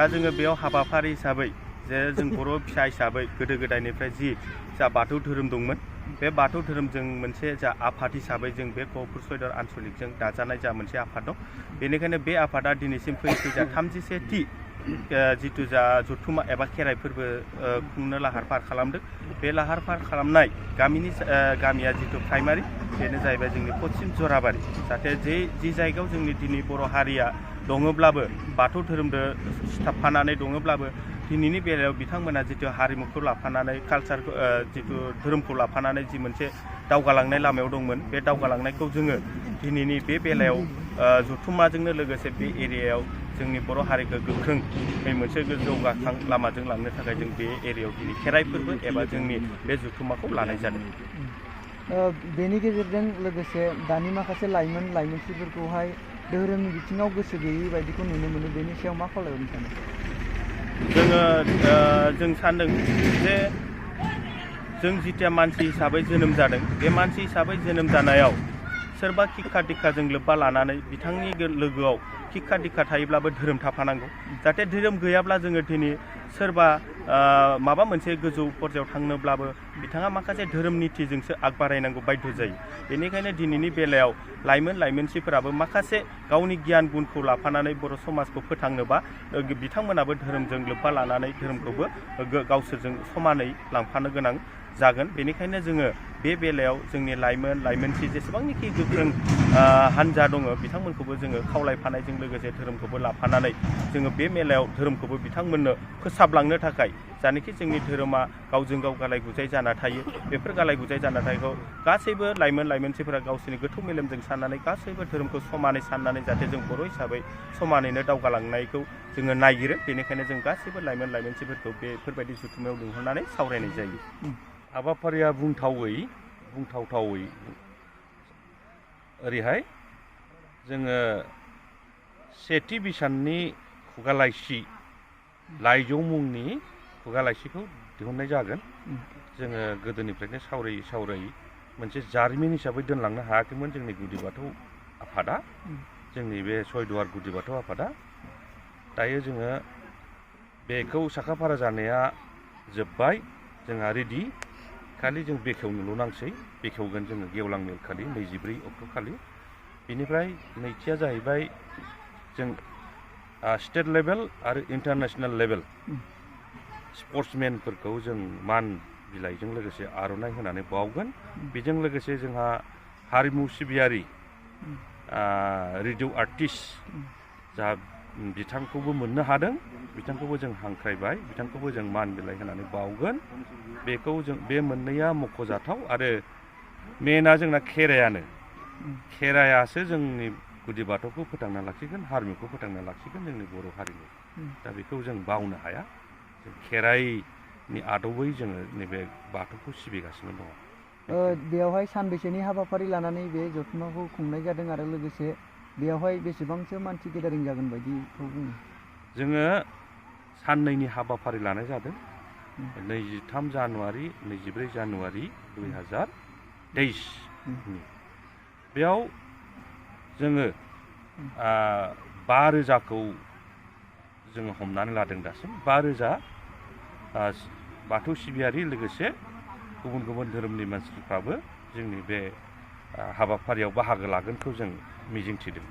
दा जोङो बेयाव हाबाफारि हिसाबै जे जों बर' फिसा हिसाबै गोदो गोदायनिफ्राय जि जा बाथौ धोरोम दंमोन बे बाथौ धोरोमजों मोनसे जा आफाद हिसाबै जों बे गहपुर सयदर आन्सलिकजों दाजानाय जा मोनसे आफाद दं बेनिखायनो बे आफादा दिनैसिम फैयै जा 37थि जिथु जा जथुमा एबा खेराइ फोरबो खुंनो लाहार फाहार खालामदों बे लाहार फाहार खालामनाय गामिया जिथु प्राइमारि बेनो जाहैबाय जोंनि पश्चिम जराबारि जाहाथे जि जायगायाव जोंनि दिनै बर' हारिया दङब्लाबो बाथौ धोरोमजों सिथाबफानानै दङब्लाबो दिनैनि बेलायाव बिथांमोना जिथु हारिमुखौ लाफानानै कालचारखौ जिथु धोरोमखौ लाफानानै जि मोनसे दावगालांनाय लामायाव दंमोन बे दावगालांनायखौ जोङो दिनैनि बे बेलायाव जथुम्माजोंनो लोगोसे बे एरियायाव जोंनि बर' हारिखौ गोख्रों मोनसे जौगाखां लामाजों लांनो थाखाय जों बे एरियायाव दिनै खेराइ फोरबो एबा जोंनि बे जथुम्माखौ लानाय जादों। बेनि गेजेरजों लोगोसे दानि माखासे लाइमोनसिफोरखौहाय धोरोमनि बिथिङाव गोसो गैयै बायदिखौ नुनो मोनो बेनि सायाव मा खालामनो सानो? जों सानदों जे जों जिथिया मानसि हिसाबै जोनोम जादों बे मानसि हिसाबै जोनोम जानायाव सोरबा खिक्खा दिक्खाजों लोब्बा लानानै बिथांनि लोगोआव खिक्खा दिक्खा थायोब्लाबो धोरोम थाफानांगौ जाहाथे धोरोम गैयाब्ला जोङो दिनै सोरबा माबा मोनसे गोजौ पर्यायाव थांनोब्लाबो बिथाङा माखासे धोरोम नितिजोंसो आग बारायनांगौ बाध्य जायो। बेनिखायनो दिनैनि बेलायाव लाइमोनसिफोराबो माखासे गावनि गियान गुनखौ लाफानानै बर' समाजखौ फोथांनोबा बिथांमोनाबो धोरोमजों लोब्बा लानानै धोरोमखौबो गावसोरजों समानै लांफानो गोनां जागोन। बेनिखायनो जोङो बे बेलायाव जोंनि लाइमोनसि जेसेबांनाखि गोख्रों हान्जा दङ बिथांमोनखौबो जोङो खावलायफानायजों लोगोसे धोरोमखौबो लाफानानै जोङो बे मेलायाव धोरोमखौबो बिथांमोननो फोसाबलांनो थाखाय जानाखि जोंनि धोरोमा गावजों गाव गालाय गुजाय जाना थायो बेफोर गालाय गुजाय जाना थानायखौ गासैबो लाइमोनसिफोरा गावसोरनि गोथौ मेलेमजों साननानै गासैबो धोरोमखौ समानै साननानै जाहाथे जों बर' हिसाबै समानैनो दावगालांनायखौ जोङो नागिरो। बेनिखायनो जों गासैबो लाइमोनसिफोरखौ बेफोरबायदि जथुम्मायाव लिंहरनानै सावरायनाय जायो। हाबाफारिया बुंथावथावै ओरैहाय जोङो सेथि बिसाननि खुगा लाइसि लाइजौ मुंनि खुगा लाइसिखौ दिहुननाय जागोन। जोङो गोदोनिफ्रायनो सावरायै मोनसे जारिमिन हिसाबै दोनलांनो हायाखैमोन जोंनि गुदि बाथौ आफादा जोंनि बे सयदुवार गुदि बाथौ आफादा। दायो जोङो बेखौ साखाफारा जानाया जोब्बाय जोंहा रेडि खालि जों बेखेवनोल' नांसै बेखेवगोन जोङो गेवलां मेल खालि 24 अक्ट' खालि। बेनिफ्राय नैथिया जाहैबाय जों स्टेट लेभेल आरो इन्टारनेसनेल लेभेल स्पर्ट्समेनफोरखौ जों मान बिलाइजों लोगोसे आर'नाइ होनानै बावगोन। बेजों लोगोसे जोंहा हारिमु सिबियारि रेडिअ आर्टिस्ट जा बिथांखौबो मोननो हादों बिथांखौबो जों हांख्रायबाय बिथांखौबो जों मान बिलाइ होनानै बावगोन। बेखौ जों बे मोननैया मख'जाथाव आरो मेना जोंना खेरायासो जोंनि गुदि बाथौखौ फोथांना लाखिगोन हारिमुखौ फोथांना लाखिगोन जोंनि बर' हारिमु। दा बेखौ जों बावनो हाया। खेराइनि आदबै जोङो नैबे बाथौखौ सिबिगासिनो दङ। बेयावहाय सानबेसेनि हाबाफारि लानानै बे जथुम्माखौ खुंनाय जादों आरो लोगोसे बेयावहाय बेसेबांसो मानसि गेदारिं जागोन बायदिखौ बुङो? जोङो साननैनि हाबाफारि लानाय जादों 23 जानुवारि 24 जानुवारि 2023 बेयाव जोङो 5,000खौ जोङो हमनानै लादों दासिम 5,000 बाथौ सिबियारि लोगोसे गुबुन गुबुन धोरोमनि मानसिफ्राबो जोंनि बे हाबाफारियाव बाहागो लागोनखौ जों मिजिंथिदों।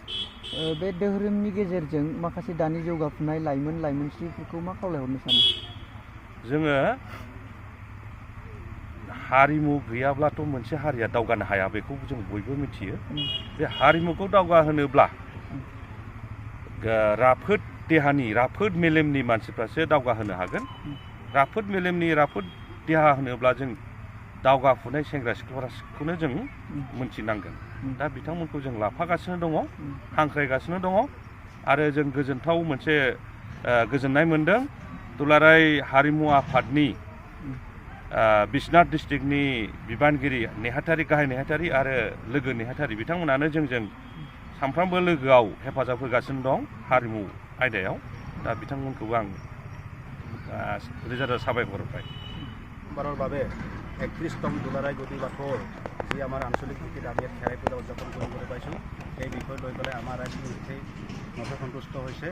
बे धोरोमनि गेजेरजों माखासे दानि जौगाफुनाय लाइमोनसिफोरखौ मा खावलायहरनो सानो? जोङो हारिमु गैयाब्लाथ' मोनसे हारिया दावगानो हाया बेखौ जों बयबो मिथियो। बे हारिमुखौ दावगाहोनोब्ला राफोद देहानि राफोद मेलेमनि मानसिफ्रासो दावगाहोनो हागोन। राफोद मेलेमनि राफोद देहा होनोब्ला जों दावगाफुनाय सेंग्रा सिख्लाफोरखौनो जों मोनथिनांगोन। दा बिथांमोनखौ जों लाफागासिनो दङ हांख्रायगासिनो दङ आरो जों गोजोनथाव मोनसे गोजोननाय मोनदों। दुलाराय हारिमु आफादनि बिश्वनाथ डिस्ट्रिक्टनि बिबानगिरि गाहाय नेहाथारि आरो लोगो नेहाथारि बिथांमोनानो जोंजों सानफ्रामबो लोगोआव हेफाजाब होगासिनो दं हारिमु आयदायाव। दा बिथांमोनखौबो आं रोजा रोजा साबायखर होबाय। বাৰৰ বাবে 31তম দুলাৰায় গতি বাথৌৰ যি আমাৰ আঞ্চলিক ভিত্তিত আমি ইয়াত খেৰাই পূজা উদযাপন কৰিবলৈ পাইছোঁ সেই বিষয় লৈ পেলাই আমাৰ ৰাইজে নিশ্চয় নথৈ সন্তুষ্ট হৈছে।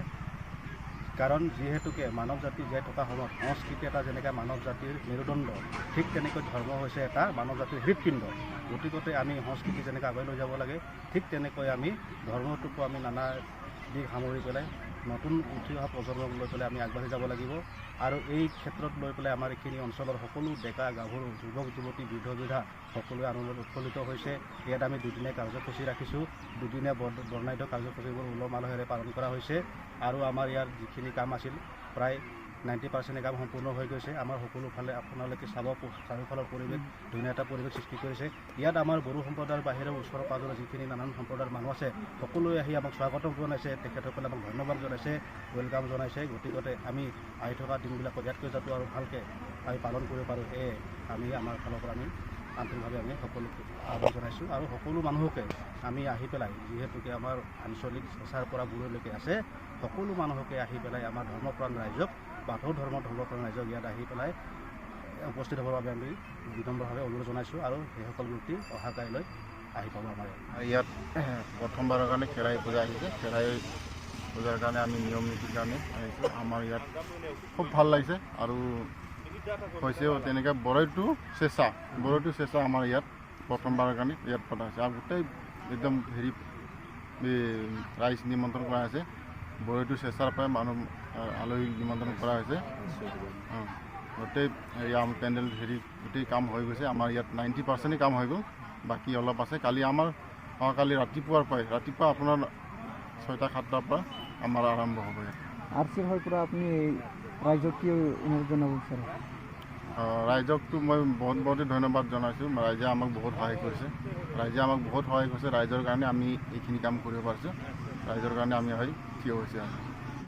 কাৰণ যিহেতুকে মানৱ জাতি জীয়াই থকা সময়ত সংস্কৃতি এটা যেনেকৈ মানৱ জাতিৰ মেৰুদণ্ড, ঠিক তেনেকৈ ধৰ্ম হৈছে এটা মানৱ জাতিৰ হৃদপিণ্ড। গতিকতে আমি সংস্কৃতি যেনেকৈ আগুৱাই লৈ যাব লাগে, ঠিক তেনেকৈ আমি ধৰ্মটোকো আমি নানা দিশ সামৰি পেলাই নতুন উঠি অহা প্ৰজন্মক লৈ পেলাই আমি আগবাঢ়ি যাব লাগিব। আৰু এই ক্ষেত্ৰত লৈ পেলাই আমাৰ এইখিনি অঞ্চলৰ সকলো ডেকা গাভৰু, যুৱক যুৱতী, বৃদ্ধ বৃদ্ধা সকলোৱে আনন্দত উৎফুল্লিত হৈছে। ইয়াত আমি দুদিনীয়া কাৰ্যসূচী ৰাখিছোঁ। দুদিনীয়া বৰ্ণাঢ্য কাৰ্যসূচীবোৰ উলহ মালহেৰে পালন কৰা হৈছে। আৰু আমাৰ ইয়াৰ যিখিনি কাম আছিল প্ৰায় 90% কাম সম্পূৰ্ণ হৈ গৈছে। আমাৰ সকলো ফালে আপোনালোকে চাব, চাৰিওফালৰ পৰিৱেশ ধুনীয়া এটা পৰিৱেশ সৃষ্টি কৰিছে। ইয়াত আমাৰ বড়ো সম্প্ৰদায়ৰ বাহিৰেও ওচৰৰ পাজৰৰ যিখিনি নানান সম্প্ৰদায়ৰ মানুহ আছে সকলোৱে আহি আমাক স্বাগতম জনাইছে, তেখেতসকলে আমাক ধন্যবাদ জনাইছে, ৱেলকাম জনাইছে। গতিকতে আমি আহি থকা দিনবিলাকত ইয়াতকৈ যাতে আৰু ভালকৈ আমি পালন কৰিব পাৰোঁ, সেয়ে আমি আমাৰ ফালৰ পৰা আমি আন্তৰিকভাৱে আমি সকলোকে আহ্বান জনাইছোঁ। আৰু সকলো মানুহকে আমি আহি পেলাই, যিহেতুকে আমাৰ আঞ্চলিক চেঁচাৰ পৰা বুৰৈলৈকে আছে, সকলো মানুহকে আহি পেলাই আমাৰ ধৰ্মপ্ৰাণ ৰাইজক, বাথৌ ধৰ্মপ্ৰাণ ৰাইজক ইয়াত আহি পেলাই উপস্থিত হ'বৰ বাবে আমি বিনম্ৰভাৱে অনুৰোধ জনাইছোঁ। আৰু সেইসকল ব্যক্তি অহা কাইলৈ আহি পাব আমাৰ ইয়াত প্ৰথমবাৰৰ কাৰণে খেৰাই পূজা আহিছে। খেৰাই পূজাৰ কাৰণে আমি নিয়ম নীতিৰ কাৰণে আহিছোঁ। আমাৰ ইয়াত খুব ভাল লাগিছে। আৰু হৈছেও তেনেকৈ বৰৈটো চেঁচা আমাৰ ইয়াত প্ৰথমবাৰৰ কাৰণে ইয়াত পতা হৈছে। আৰু গোটেই একদম ৰাইজ নিমন্ত্ৰণ কৰা হৈছে। বৰৈটো চেঁচাৰ পৰাই মানুহ আলহী নিমন্ত্ৰণ কৰা হৈছে। গোটেই পেণ্ডেল গোটেই কাম হৈ গৈছে। আমাৰ ইয়াত 90% কাম হৈ গ'ল, বাকী অলপ আছে। কালি ৰাতিপুৱাৰ পৰাই আপোনাৰ 6-7টাৰ পৰা আমাৰ আৰম্ভ হ'ব ইয়াত। RCৰ হৈ পৰা আপুনি ৰাইজক কি অনুৰোধ জনাব বিচাৰে? ৰাইজকতো মই বহুত ধন্যবাদ জনাইছোঁ। ৰাইজে আমাক বহুত সহায় কৰিছে। ৰাইজৰ কাৰণে আমি এইখিনি কাম কৰিব পাৰিছোঁ। ৰাইজৰ কাৰণে আমি থিয় হৈছে।